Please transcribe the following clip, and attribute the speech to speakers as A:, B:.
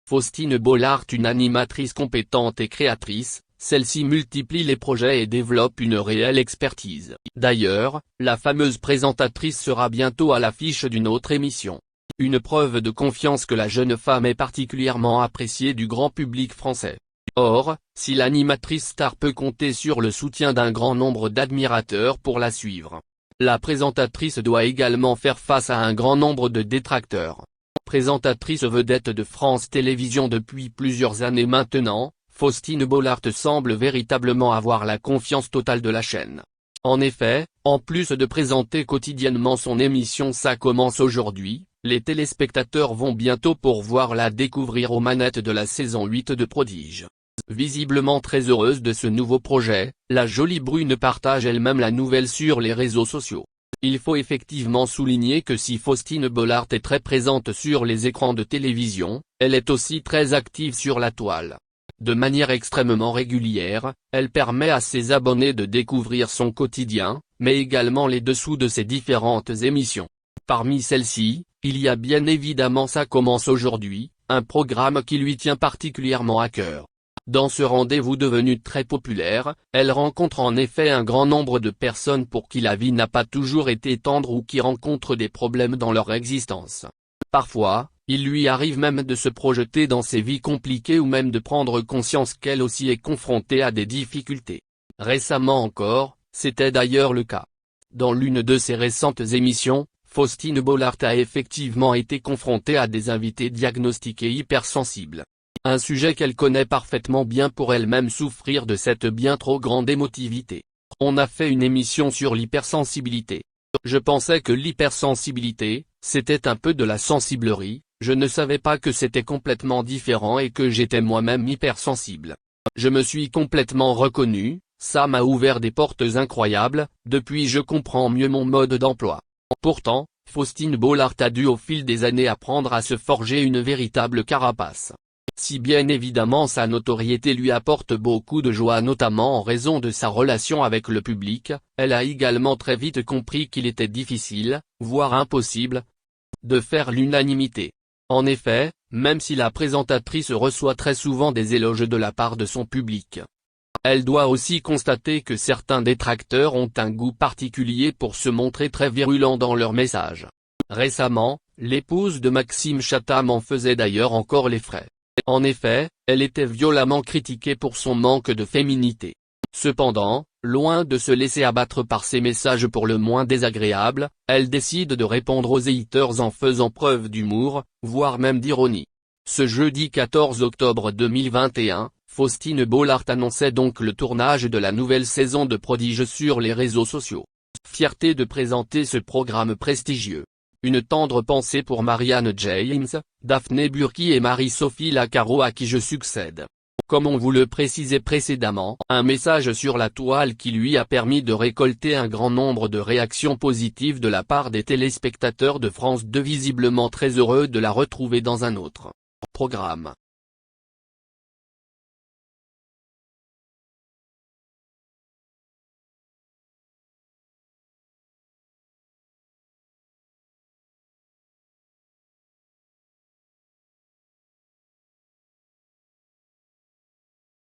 A: Faustine Bollaert, une animatrice compétente et créatrice, celle-ci multiplie les projets et développe une réelle expertise. D'ailleurs, la fameuse présentatrice sera bientôt à l'affiche d'une autre émission. Une preuve de confiance que la jeune femme est particulièrement appréciée du grand public français. Or, si l'animatrice star peut compter sur le soutien d'un grand nombre d'admirateurs pour la suivre, la présentatrice doit également faire face à un grand nombre de détracteurs. Présentatrice vedette de France Télévisions depuis plusieurs années maintenant, Faustine Bollaert semble véritablement avoir la confiance totale de la chaîne. En effet, en plus de présenter quotidiennement son émission Ça commence aujourd'hui, les téléspectateurs vont bientôt pouvoir la découvrir aux manettes de la saison 8 de Prodige. Visiblement très heureuse de ce nouveau projet, la jolie brune partage elle-même la nouvelle sur les réseaux sociaux. Il faut effectivement souligner que si Faustine Bollaert est très présente sur les écrans de télévision, elle est aussi très active sur la toile. De manière extrêmement régulière, elle permet à ses abonnés de découvrir son quotidien, mais également les dessous de ses différentes émissions. Parmi celles-ci, il y a bien évidemment Ça commence aujourd'hui, un programme qui lui tient particulièrement à cœur. Dans ce rendez-vous devenu très populaire, elle rencontre en effet un grand nombre de personnes pour qui la vie n'a pas toujours été tendre ou qui rencontrent des problèmes dans leur existence. Parfois, il lui arrive même de se projeter dans ses vies compliquées ou même de prendre conscience qu'elle aussi est confrontée à des difficultés. Récemment encore, c'était d'ailleurs le cas. Dans l'une de ses récentes émissions, Faustine Bollaert a effectivement été confrontée à des invités diagnostiqués hypersensibles. Un sujet qu'elle connaît parfaitement bien pour elle-même souffrir de cette bien trop grande émotivité. On a fait une émission sur l'hypersensibilité. Je pensais que l'hypersensibilité, c'était un peu de la sensiblerie, je ne savais pas que c'était complètement différent et que j'étais moi-même hypersensible. Je me suis complètement reconnu, ça m'a ouvert des portes incroyables, depuis je comprends mieux mon mode d'emploi. Pourtant, Faustine Bollaert a dû au fil des années apprendre à se forger une véritable carapace. Si bien évidemment sa notoriété lui apporte beaucoup de joie notamment en raison de sa relation avec le public, elle a également très vite compris qu'il était difficile, voire impossible, de faire l'unanimité. En effet, même si la présentatrice reçoit très souvent des éloges de la part de son public, elle doit aussi constater que certains détracteurs ont un goût particulier pour se montrer très virulents dans leurs messages. Récemment, l'épouse de Maxime Chatham en faisait d'ailleurs encore les frais. En effet, elle était violemment critiquée pour son manque de féminité. Cependant, loin de se laisser abattre par ces messages pour le moins désagréables, elle décide de répondre aux haters en faisant preuve d'humour, voire même d'ironie. Ce jeudi 14 octobre 2021, Faustine Bollaert annonçait donc le tournage de la nouvelle saison de Prodige sur les réseaux sociaux. Fierté de présenter ce programme prestigieux. Une tendre pensée pour Marianne James, Daphné Burki et Marie-Sophie Lacaro à qui je succède. Comme on vous le précisait précédemment, un message sur la toile qui lui a permis de récolter un grand nombre de réactions positives de la part des téléspectateurs de France 2 visiblement très heureux de la retrouver dans un autre programme.